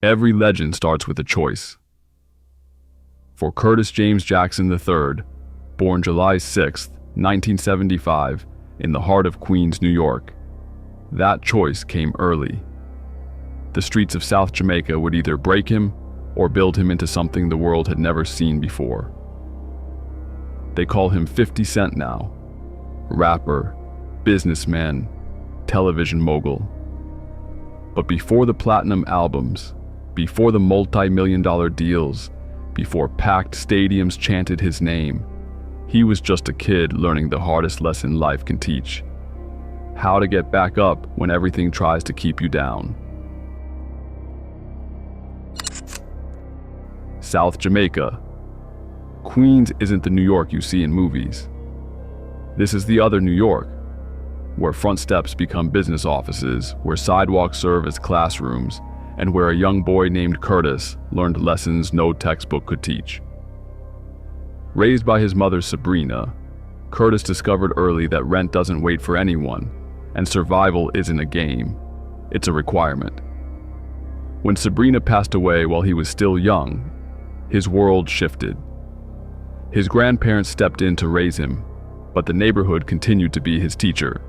Every legend starts with a choice. For Curtis James Jackson III, born July 6, 1975, in the heart of Queens, New York, that choice came early. The streets of South Jamaica would either break him or build him into something the world had never seen before. They call him 50 Cent now. Rapper, businessman, television mogul. But before the platinum albums, before the multi-million-dollar deals, before packed stadiums chanted his name, he was just a kid learning the hardest lesson life can teach: how to get back up when everything tries to keep you down. South Jamaica. Queens isn't the New York you see in movies. This is the other New York, where front steps become business offices, where sidewalks serve as classrooms, and where a young boy named Curtis learned lessons no textbook could teach. Raised by his mother Sabrina, Curtis discovered early that rent doesn't wait for anyone, and survival isn't a game, it's a requirement. When Sabrina passed away while he was still young, his world shifted. His grandparents stepped in to raise him, but the neighborhood continued to be his teacher.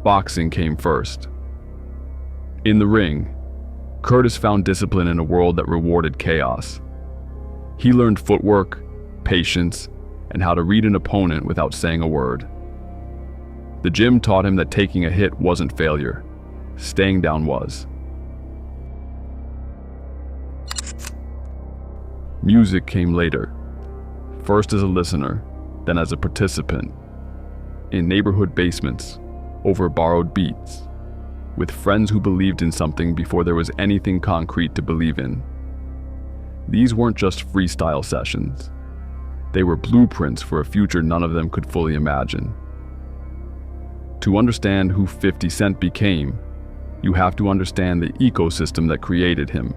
Boxing came first. In the ring, Curtis found discipline in a world that rewarded chaos. He learned footwork, patience, and how to read an opponent without saying a word. The gym taught him that taking a hit wasn't failure, staying down was. Music came later, first as a listener, then as a participant, in neighborhood basements, over borrowed beats, with friends who believed in something before there was anything concrete to believe in. These weren't just freestyle sessions. They were blueprints for a future none of them could fully imagine. To understand who 50 Cent became, you have to understand the ecosystem that created him.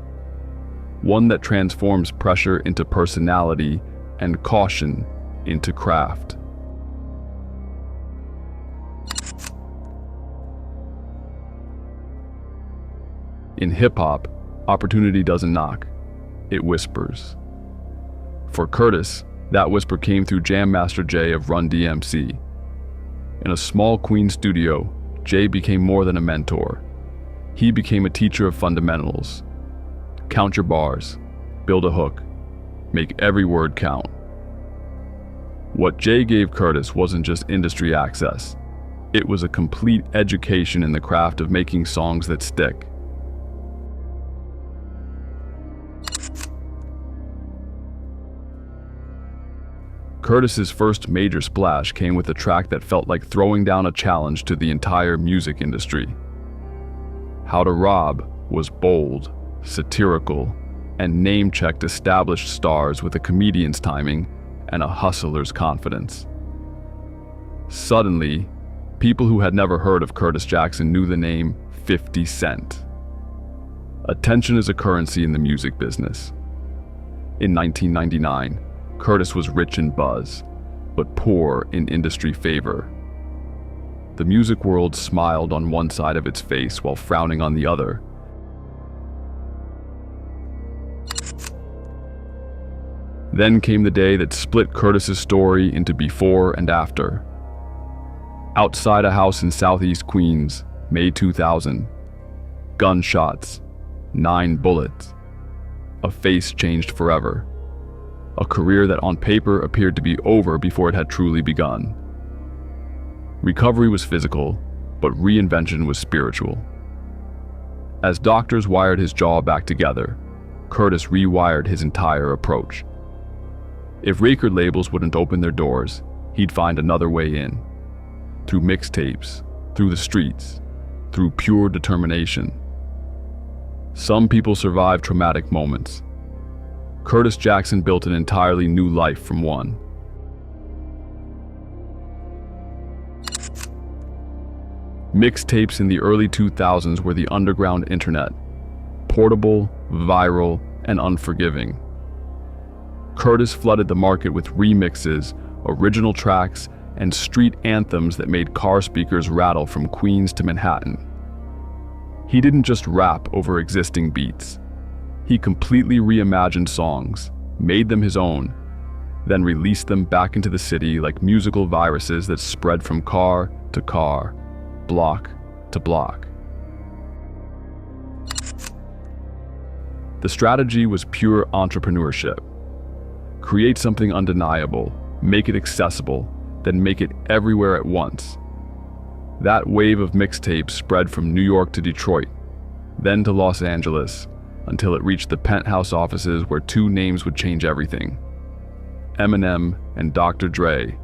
One that transforms pressure into personality and caution into craft. In hip-hop, opportunity doesn't knock, it whispers. For Curtis, that whisper came through Jam Master Jay of Run DMC. In a small Queens studio, Jay became more than a mentor. He became a teacher of fundamentals. Count your bars, build a hook, make every word count. What Jay gave Curtis wasn't just industry access. It was a complete education in the craft of making songs that stick. Curtis's first major splash came with a track that felt like throwing down a challenge to the entire music industry. How to Rob was bold, satirical, and name-checked established stars with a comedian's timing and a hustler's confidence. Suddenly, people who had never heard of Curtis Jackson knew the name 50 Cent. Attention is a currency in the music business. In 1999, Curtis was rich in buzz, but poor in industry favor. The music world smiled on one side of its face while frowning on the other. Then came the day that split Curtis's story into before and after. Outside a house in Southeast Queens, May 2000. Gunshots, 9 bullets. A face changed forever. A career that on paper appeared to be over before it had truly begun. Recovery was physical, but reinvention was spiritual. As doctors wired his jaw back together, Curtis rewired his entire approach. If record labels wouldn't open their doors, he'd find another way in. Through mixtapes, through the streets, through pure determination. Some people survive traumatic moments. Curtis Jackson built an entirely new life from one. Mixtapes in the early 2000s were the underground internet, portable, viral, and unforgiving. Curtis flooded the market with remixes, original tracks, and street anthems that made car speakers rattle from Queens to Manhattan. He didn't just rap over existing beats. He completely reimagined songs, made them his own, then released them back into the city like musical viruses that spread from car to car, block to block. The strategy was pure entrepreneurship. Create something undeniable, make it accessible, then make it everywhere at once. That wave of mixtapes spread from New York to Detroit, then to Los Angeles, until it reached the penthouse offices where two names would change everything: Eminem and Dr. Dre.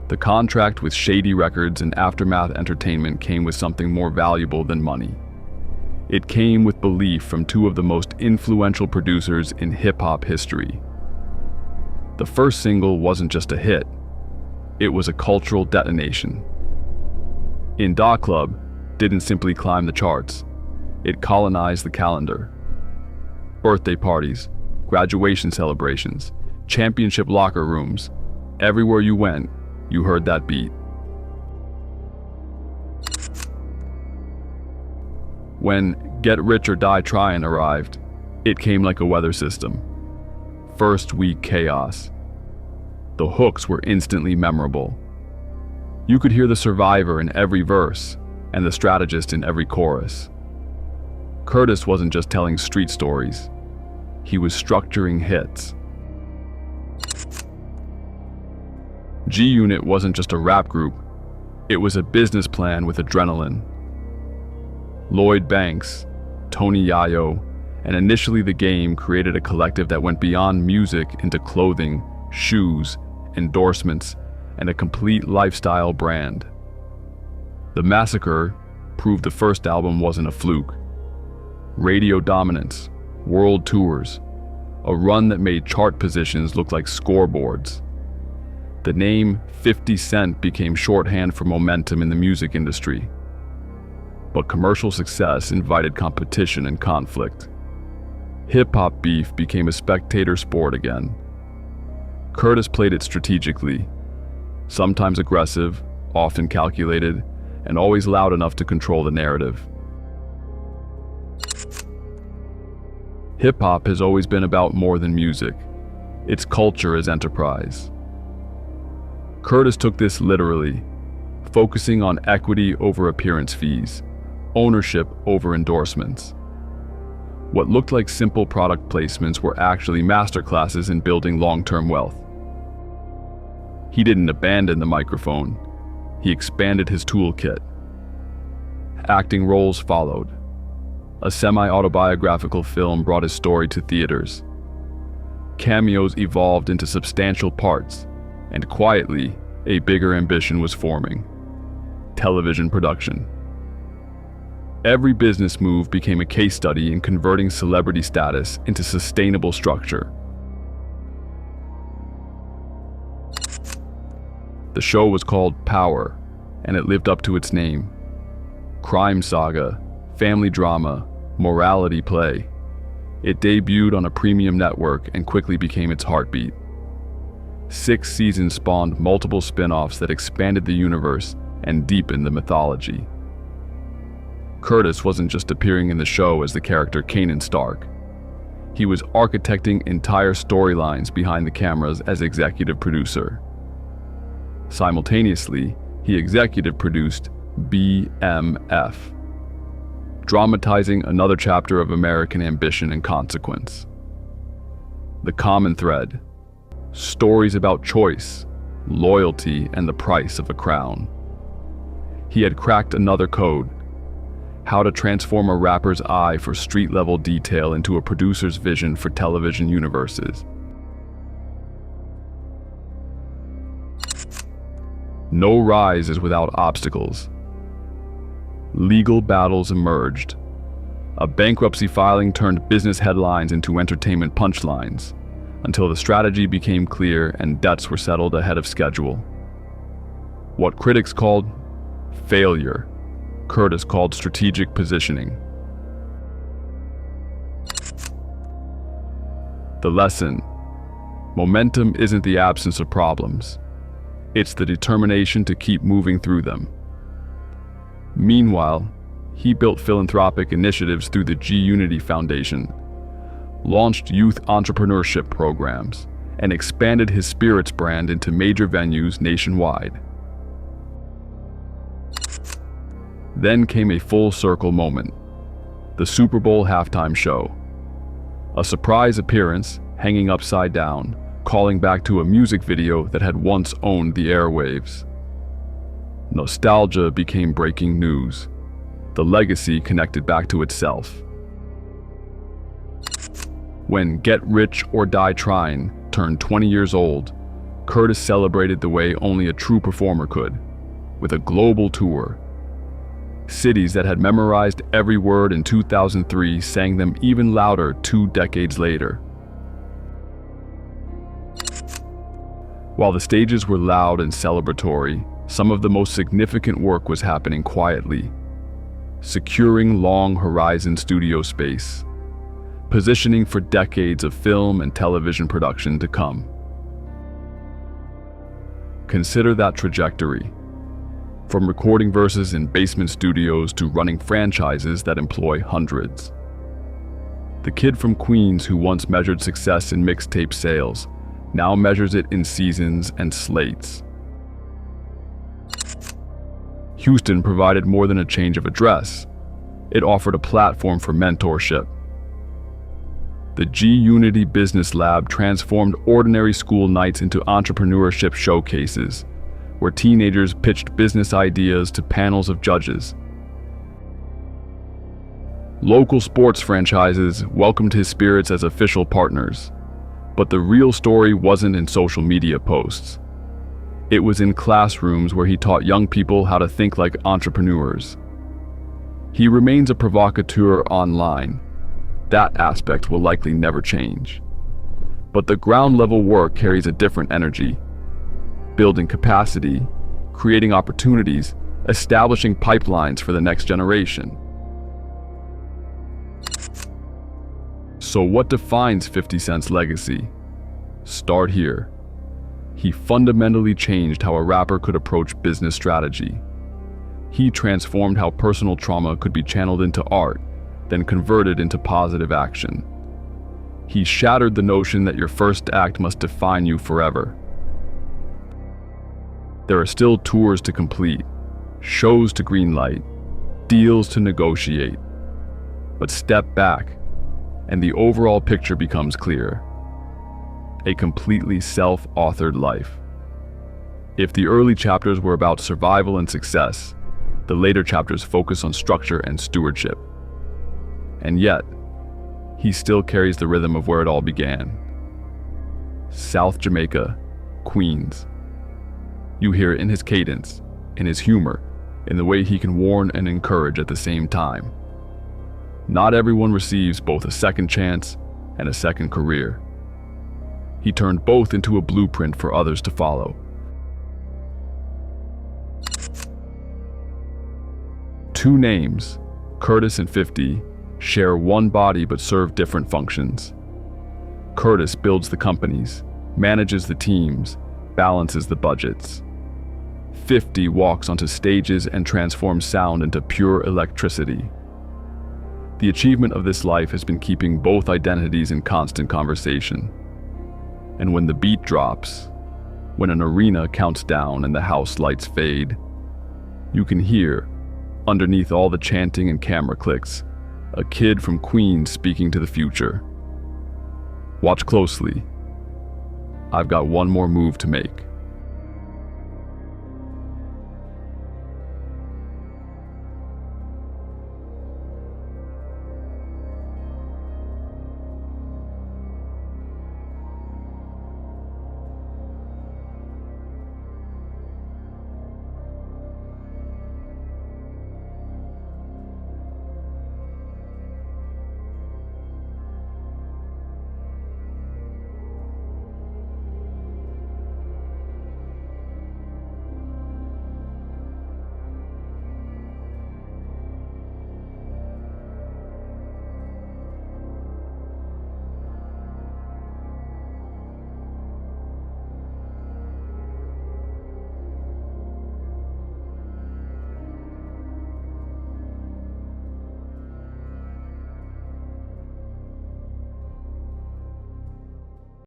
The contract with Shady Records and Aftermath Entertainment came with something more valuable than money. It came with belief from two of the most influential producers in hip-hop history. The first single wasn't just a hit, it was a cultural detonation. In Da Club didn't simply climb the charts, it colonized the calendar. Birthday parties, graduation celebrations, championship locker rooms, everywhere you went, you heard that beat. When Get Rich or Die Tryin' arrived, it came like a weather system. First week chaos. The hooks were instantly memorable. You could hear the survivor in every verse and the strategist in every chorus. Curtis wasn't just telling street stories. He was structuring hits. G-Unit wasn't just a rap group. It was a business plan with adrenaline. Lloyd Banks, Tony Yayo, and Initially the Game created a collective that went beyond music into clothing, shoes, endorsements, and a complete lifestyle brand. The Massacre proved the first album wasn't a fluke. Radio dominance, world tours, a run that made chart positions look like scoreboards. The name 50 Cent became shorthand for momentum in the music industry. But commercial success invited competition and conflict. Hip-hop beef became a spectator sport again. Curtis played it strategically, sometimes aggressive, often calculated, and always loud enough to control the narrative. Hip-hop has always been about more than music. Its culture is enterprise. Curtis took this literally, focusing on equity over appearance fees, ownership over endorsements. What looked like simple product placements were actually masterclasses in building long-term wealth. He didn't abandon the microphone. He expanded his toolkit. Acting roles followed. A semi-autobiographical film brought his story to theaters. Cameos evolved into substantial parts, and quietly, a bigger ambition was forming: television production. Every business move became a case study in converting celebrity status into sustainable structure. The show was called Power, and it lived up to its name. Crime saga, family drama, morality play. It debuted on a premium network and quickly became its heartbeat. 6 seasons spawned multiple spin-offs that expanded the universe and deepened the mythology. Curtis wasn't just appearing in the show as the character Kanan Stark. He was architecting entire storylines behind the cameras as executive producer. Simultaneously, he executive produced BMF, dramatizing another chapter of American ambition and consequence. The common thread: stories about choice, loyalty, and the price of a crown. He had cracked another code: how to transform a rapper's eye for street-level detail into a producer's vision for television universes. No rise is without obstacles. Legal battles emerged. A bankruptcy filing turned business headlines into entertainment punchlines, until the strategy became clear and debts were settled ahead of schedule. What critics called failure, Curtis called strategic positioning. The lesson: Momentum isn't the absence of problems. It's the determination to keep moving through them. Meanwhile, he built philanthropic initiatives through the G-Unity Foundation, launched youth entrepreneurship programs, and expanded his spirits brand into major venues nationwide. Then came a full-circle moment, the Super Bowl halftime show. A surprise appearance, hanging upside down, calling back to a music video that had once owned the airwaves. Nostalgia became breaking news. The legacy connected back to itself. When Get Rich or Die Trying turned 20 years old, Curtis celebrated the way only a true performer could, with a global tour. Cities that had memorized every word in 2003 sang them even louder 2 decades later. While the stages were loud and celebratory, some of the most significant work was happening quietly, securing long horizon studio space, positioning for decades of film and television production to come. Consider that trajectory. From recording verses in basement studios to running franchises that employ hundreds. The kid from Queens who once measured success in mixtape sales now measures it in seasons and slates. Houston provided more than a change of address. It offered a platform for mentorship. The G-Unity Business Lab transformed ordinary school nights into entrepreneurship showcases, where teenagers pitched business ideas to panels of judges. Local sports franchises welcomed his spirits as official partners, but the real story wasn't in social media posts. It was in classrooms where he taught young people how to think like entrepreneurs. He remains a provocateur online. That aspect will likely never change. But the ground-level work carries a different energy. Building capacity, creating opportunities, establishing pipelines for the next generation. So what defines 50 Cent's legacy? Start here. He fundamentally changed how a rapper could approach business strategy. He transformed how personal trauma could be channeled into art, then converted into positive action. He shattered the notion that your first act must define you forever. There are still tours to complete, shows to greenlight, deals to negotiate. But step back, and the overall picture becomes clear. A completely self-authored life. If the early chapters were about survival and success, the later chapters focus on structure and stewardship. And yet, he still carries the rhythm of where it all began. South Jamaica, Queens. You hear it in his cadence, in his humor, in the way he can warn and encourage at the same time. Not everyone receives both a second chance and a second career. He turned both into a blueprint for others to follow. Two names, Curtis and 50, share one body but serve different functions. Curtis builds the companies, manages the teams, balances the budgets. 50 walks onto stages and transforms sound into pure electricity. The achievement of this life has been keeping both identities in constant conversation. And when the beat drops, when an arena counts down and the house lights fade, you can hear, underneath all the chanting and camera clicks, a kid from Queens speaking to the future. Watch closely. I've got one more move to make.